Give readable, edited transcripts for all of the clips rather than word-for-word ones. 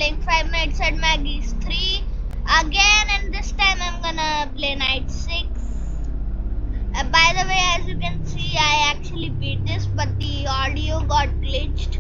playing 5 nights at Maggie's 3 again, and this time I'm gonna play night 6. By the way, as you can see, I actually beat this, but the audio got glitched,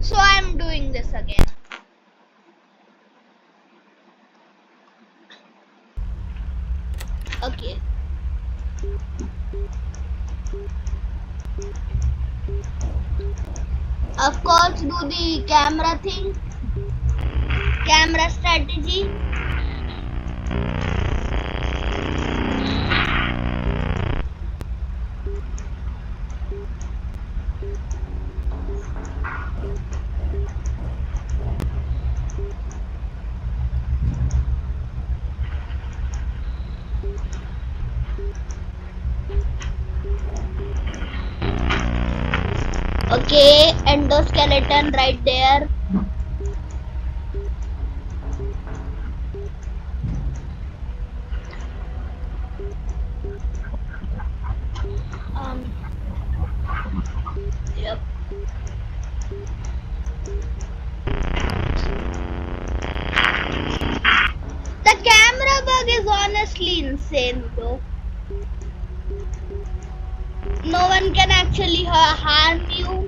so I'm doing this again. Okay. Of course, do the camera thing, camera strategy. Okay, endoskeleton right there. Yep. The camera bug is honestly insane though. No one can actually harm you.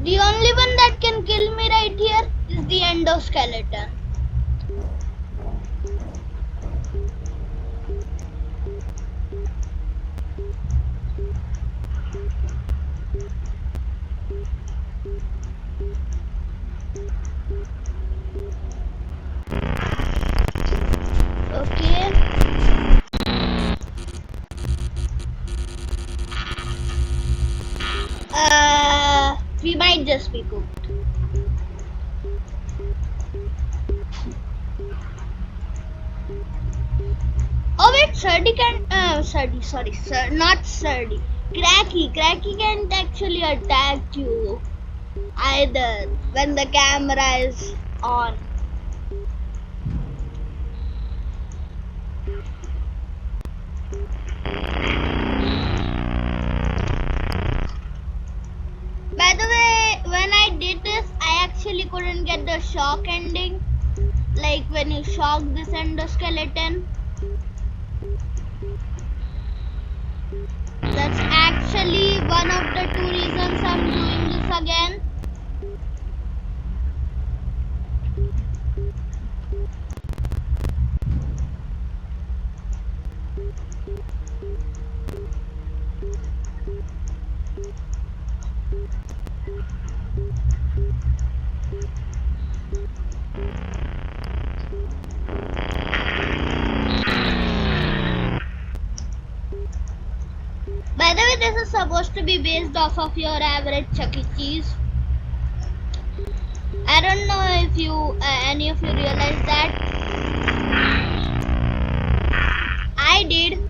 The only one that can kill me right here is the endoskeleton. Okay. We might just be cooked. Oh wait, cerdi can not cerdi. Cracky can't actually attack you either when the camera is on. By the way, when I did this, I actually couldn't get the shock ending. Like when you shock this endoskeleton. That's actually one of the 2 reasons I'm doing this again. By the way, this is supposed to be based off of your average Chuck E. Cheese. I don't know if you any of you realize that. I did.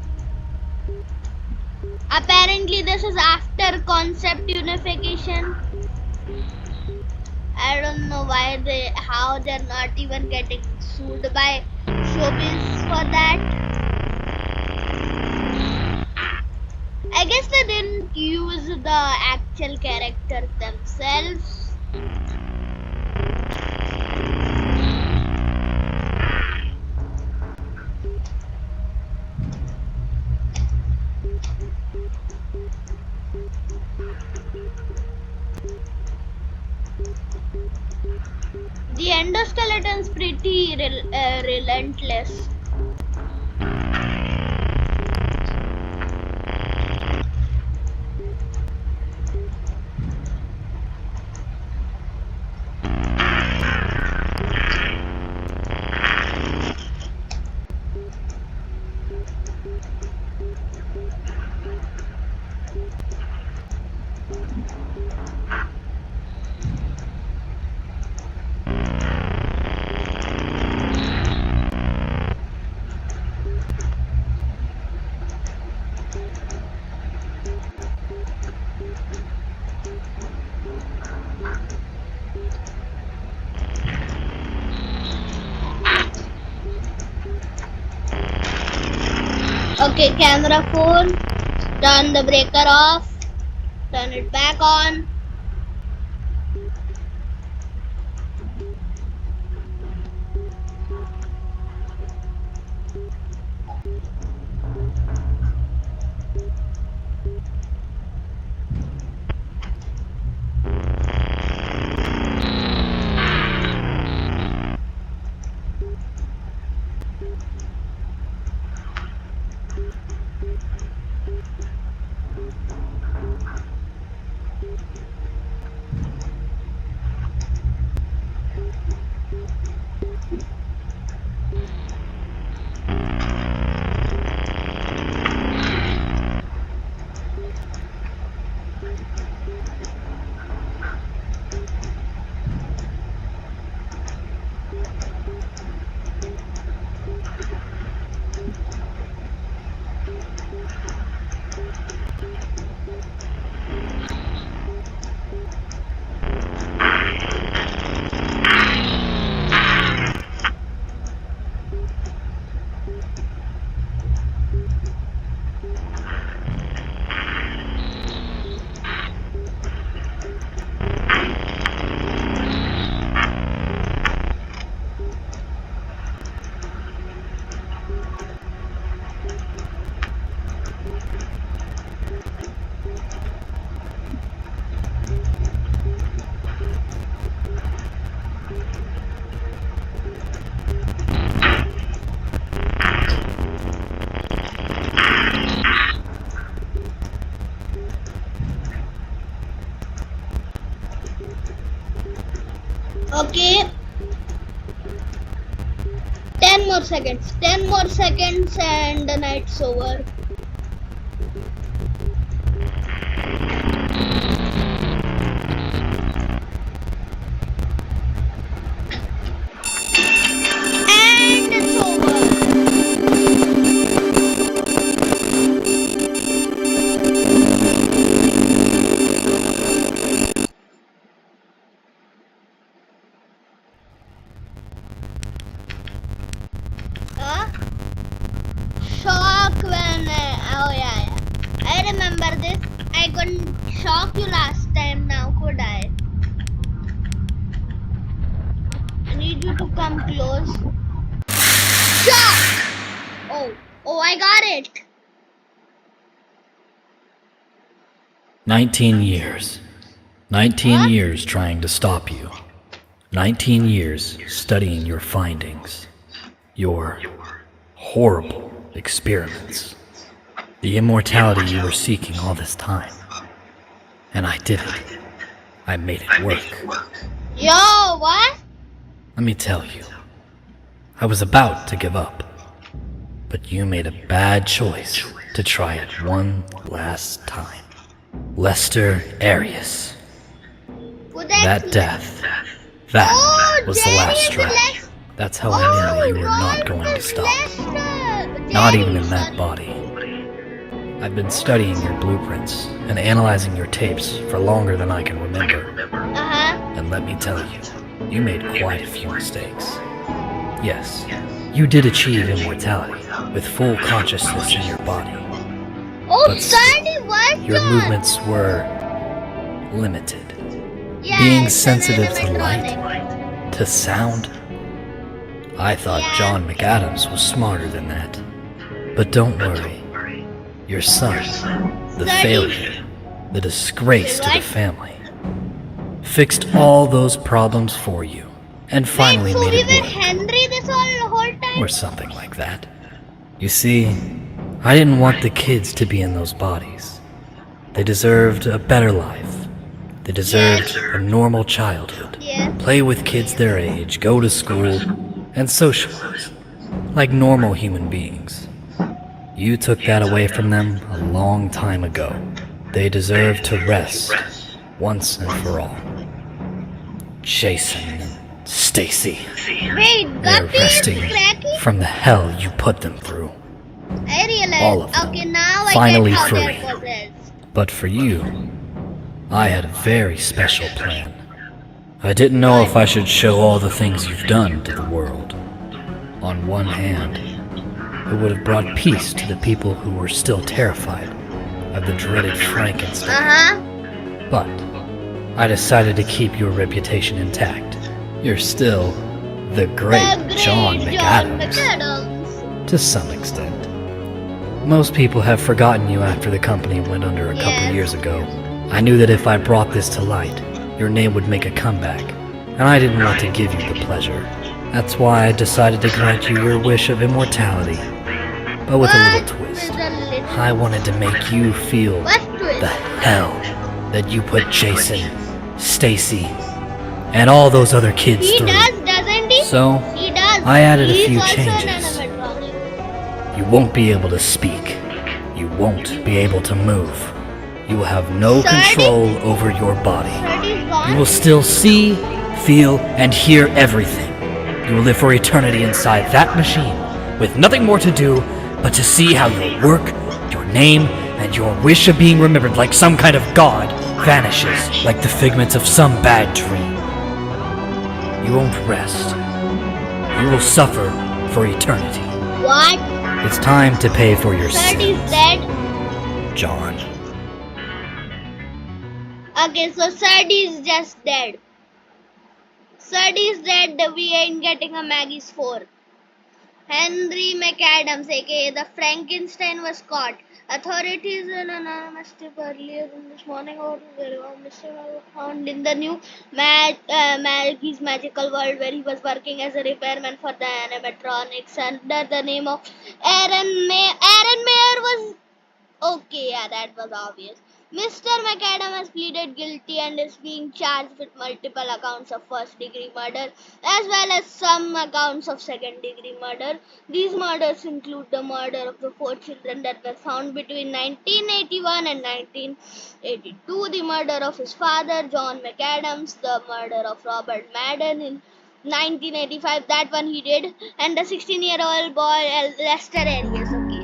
Apparently this is after concept unification. I don't know how they're not even getting sued by showbiz for that. I guess they didn't use the actual characters themselves. The endoskeleton's pretty relentless. Okay, camera 4. Turn the breaker off. Turn it back on. Okay. 10 more seconds. 10 more seconds and the night's over. And it's over. Shock when oh yeah. I remember this. I couldn't shock you last time now, could I? I need you to come close. Shock! Oh, I got it. 19 years. 19 What? years trying to stop you. 19 years studying your findings. Your horrible experiments. The immortality you were seeking all this time. And I did it. I made it work. Yo, what? Let me tell you. I was about to give up. But you made a bad choice to try it one last time. Lester Arius. Would That death. That was the last stretch. That's how I knew that you were not going to stop. Not even in that body. I've been studying your blueprints and analyzing your tapes for longer than I can remember. And let me tell you, you made quite a few mistakes. Yes, you did achieve immortality with full consciousness in your body. Oh, But Sandy, what? your movements were limited. Yeah, Being it's sensitive an to animatronic. light, to sound. I thought John McAdams was smarter than that. But don't worry. Your son, the failure, the disgrace to the family, fixed all those problems for you and finally Wait, so made we it were work. Henry this whole time? Or something like that. You see, I didn't want the kids to be in those bodies. They deserved a better life. They deserved a normal childhood. Yeah. Play with kids their age, go to school, and socialize. Like normal human beings. You took that away from them a long time ago. They deserve to rest once and for all. Jason and Stacy. Wait, They're Guppy is resting cracky? from the hell you put them through. I realized. All of them. Okay, now Finally I get how free. they're possessed. But for you, I had a very special plan. I didn't know if I should show all the things you've done to the world. On one hand, It would have brought peace to the people who were still terrified of the dreaded Frankenstein. But I decided to keep your reputation intact. You're still the great John McAdams, to some extent. Most people have forgotten you after the company went under a couple years ago. I knew that if I brought this to light, your name would make a comeback, and I didn't want to give you the pleasure. That's why I decided to grant you your wish of immortality, but with a little twist. I wanted to make you feel the hell that you put Jason, Stacy, and all those other kids through. Doesn't he? So, I added a few changes. You won't be able to speak. You won't be able to move. You will have no control over your body. You will still see, feel, and hear everything. You will live for eternity inside that machine, with nothing more to do but to see how your work, your name, and your wish of being remembered like some kind of god vanishes like the figments of some bad dream. You won't rest. You will suffer for eternity. What? It's time to pay for your sins. Cerdi's dead? John. Okay, so Cerdi's just dead. Cerdi's dead, we ain't getting a Maggie's 4. Henry McAdams, aka the Frankenstein, was caught. Authorities in an anonymous tip earlier in this morning or found in the new Maggie's magical world, where he was working as a repairman for the animatronics under the name of Aaron Mayer. Aaron Mayer was okay, yeah, that was obvious. Mr. McAdam has pleaded guilty and is being charged with multiple accounts of first-degree murder as well as some accounts of second-degree murder. These murders include the murder of the 4 children that were found between 1981 and 1982, the murder of his father, John McAdams, the murder of Robert Madden in 1985, that one he did, and the 16-year-old boy Lester Arias. Okay.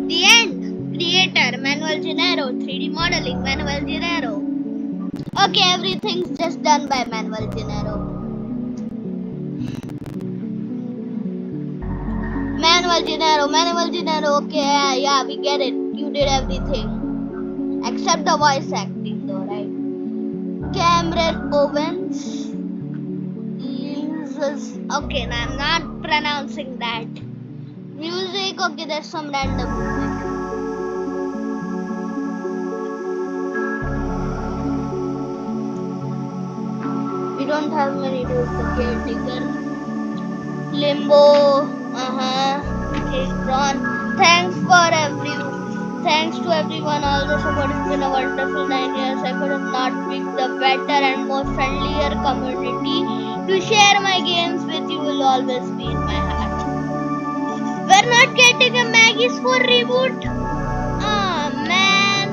The end. Creator Manuel Gennaro. 3D modeling Manuel Gennaro. Okay, everything's just done by Manuel Gennaro. Manuel Gennaro. Okay, yeah, we get it. You did everything except the voice acting, though, right? Cameron Owens. Okay, now I'm not pronouncing that. Music, okay, there's some random music. We don't have many dudes, the caretaker. Limbo, okay, Ron. Thanks to everyone, all the support. It's been a wonderful 9 years. I could have not picked the better and more friendlier community to share my games with. You will always be in my heart. We're not getting a Maggie's 4 reboot. Oh man.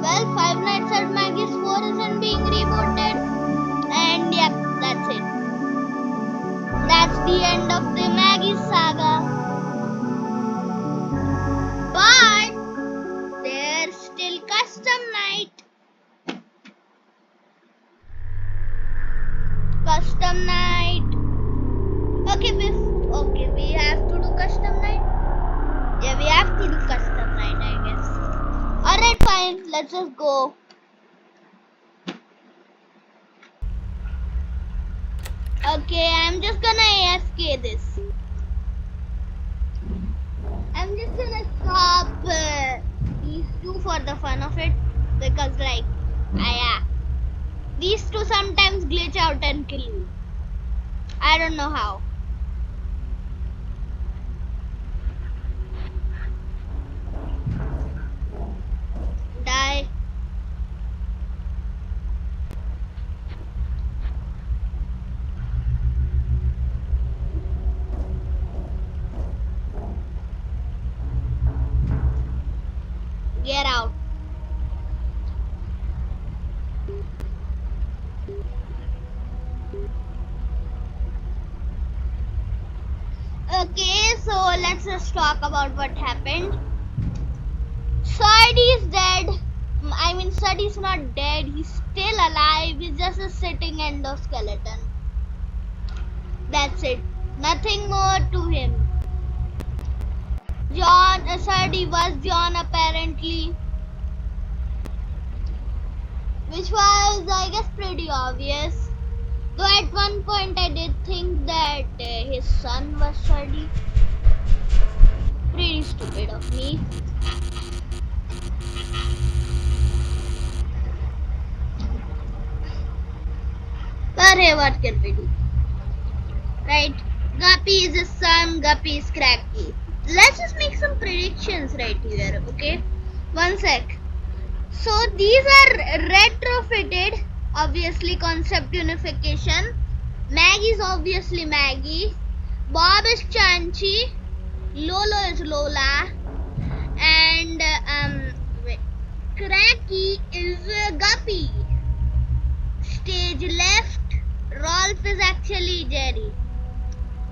Well, Five Nights at Maggie's 4 isn't being rebooted. And yep, that's it. That's the end of the Maggie saga. But there's still custom night. Custom night. Okay, we have to do custom night. Yeah, we have to do custom night, I guess. Alright, fine. Let's just go. Okay, I'm just gonna AFK this. I'm just gonna stop these two for the fun of it, because like, these two sometimes glitch out and kill you. I don't know how. Die. Get out. Okay, so let's just talk about what happened. Cerdi is dead. I mean, Cerdi is not dead. He's still alive. He's just a sitting endoskeleton. That's it. Nothing more to him. Cerdi was John apparently. Which was, I guess, pretty obvious. Though at one point I did think that his son was Cerdi. Pretty stupid of me. But hey, what can we do? Right? Guppy is his son, Guppy is Cracky. Let's just make some predictions right here, okay? One sec. So these are retrofitted, obviously concept unification. Maggie is obviously Maggie. Bob is Chanchi. Lolo is Lola. And Cracky is Guppy. Stage left. Rolf is actually Jerry.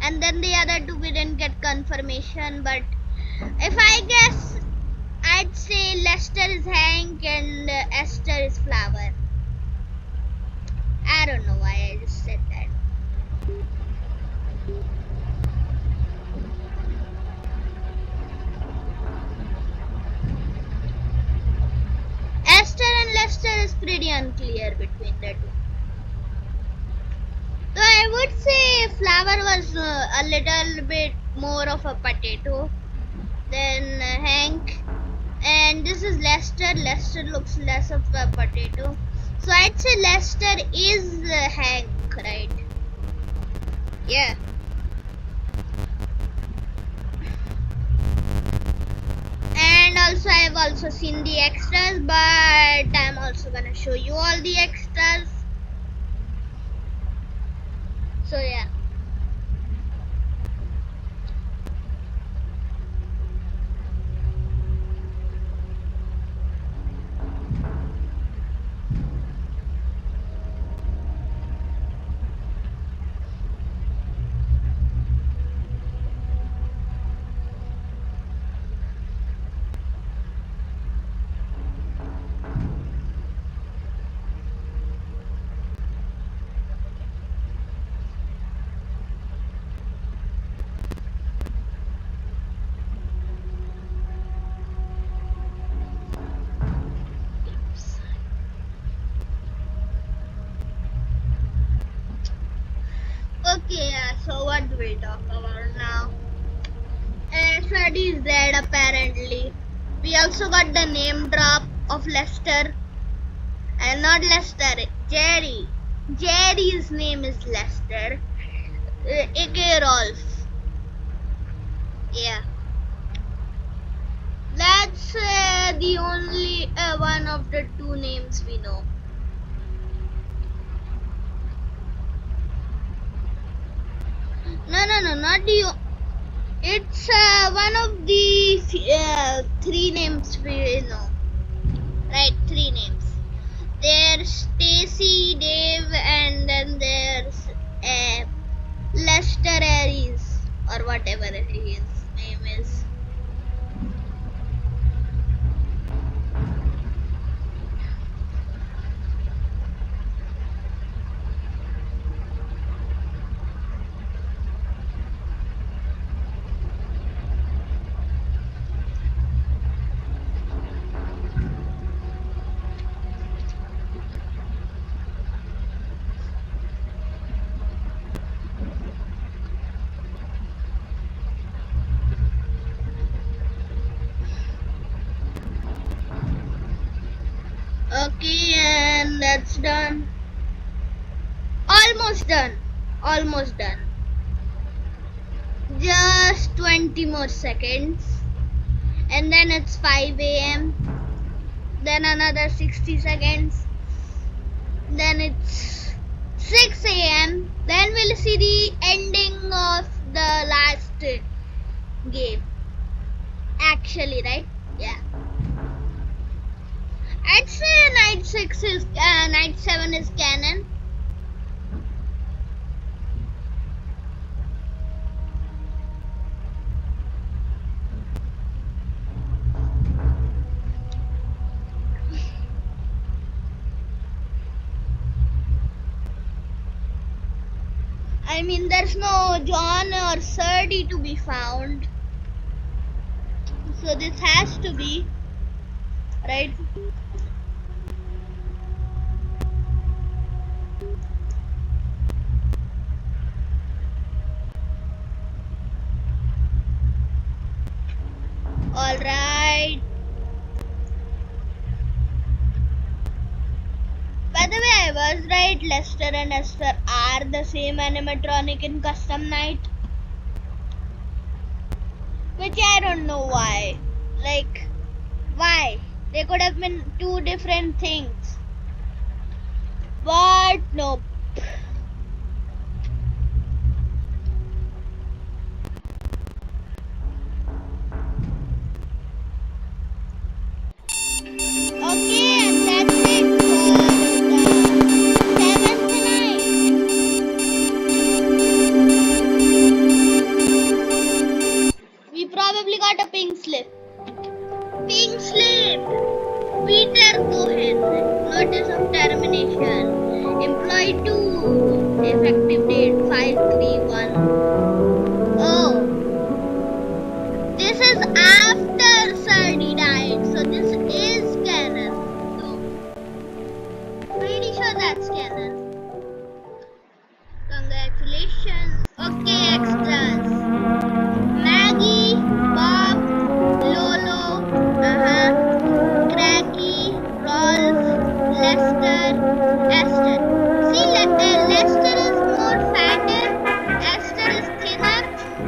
And then the other two we didn't get confirmation, but if I guess, I'd say Lester is Hank and Esther is Flower. I don't know why I just said that. Esther and Lester is pretty unclear between the two. So I would say Flower was a little bit more of a potato than Hank. And this is Lester. Lester looks less of a potato. So I'd say Lester is Hank, right? Yeah. And also I've also seen the extras, but I'm also gonna show you all the extras. So yeah. Okay, so what do we talk about now? Freddy is dead apparently. We also got the name drop of Lester. And not Lester, Jerry. Jerry's name is Lester. aka Rolf. Yeah. That's the only one of the two names we know. No, not the. It's one of the three names we know. Right, three names. There's Stacy, Dave, and then there's Lester Aries, or whatever his name is. Okay, and that's done. Almost done. Almost done. Just 20 more seconds. And then it's 5 a.m. Then another 60 seconds. Then it's 6 a.m. Then we'll see the ending of the last game. Actually, right? Yeah. I'd say night 7 is canon. I mean, there's no John or cerdi to be found. So this has to be, right? Alright. By the way, I was right. Lester and Esther are the same animatronic in Custom Night. Which I don't know why. Like, why? They could have been two different things. But nope. Okay, and that's it for the 7th night. We probably got a pink slip. Pink slip! Peter Cohen, notice of termination. Employee 2, effective date 5/3/1. Oh, this is after Sardi died, so this is canon. So, pretty sure that's canon. Congratulations. Okay, extras. Maggie, Bob, Lolo, Cracky, Rolf, Lester, Esther. See, Lester is more fatter, Esther is thinner,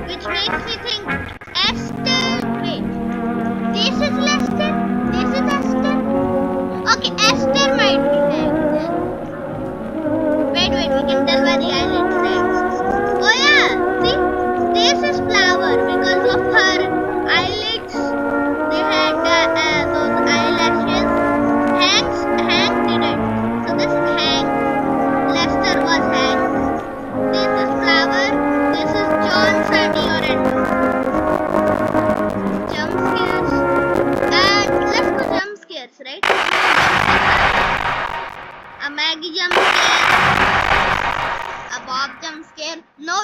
which makes me think Esther. Wait, this is Lester, this is Esther. Okay, Esther might be there. Wait, we can tell by the eyelid frames. Oh yeah, see, this is Flower because of her eyelids. They had those eyelashes. Hank didn't. So this is Hank. Lester was Hank. This is Flower. This is John, Sadie, or Andrew. Jump scares. Let's go jump scares, right? A Maggie jump scare. A Bob jump scare. No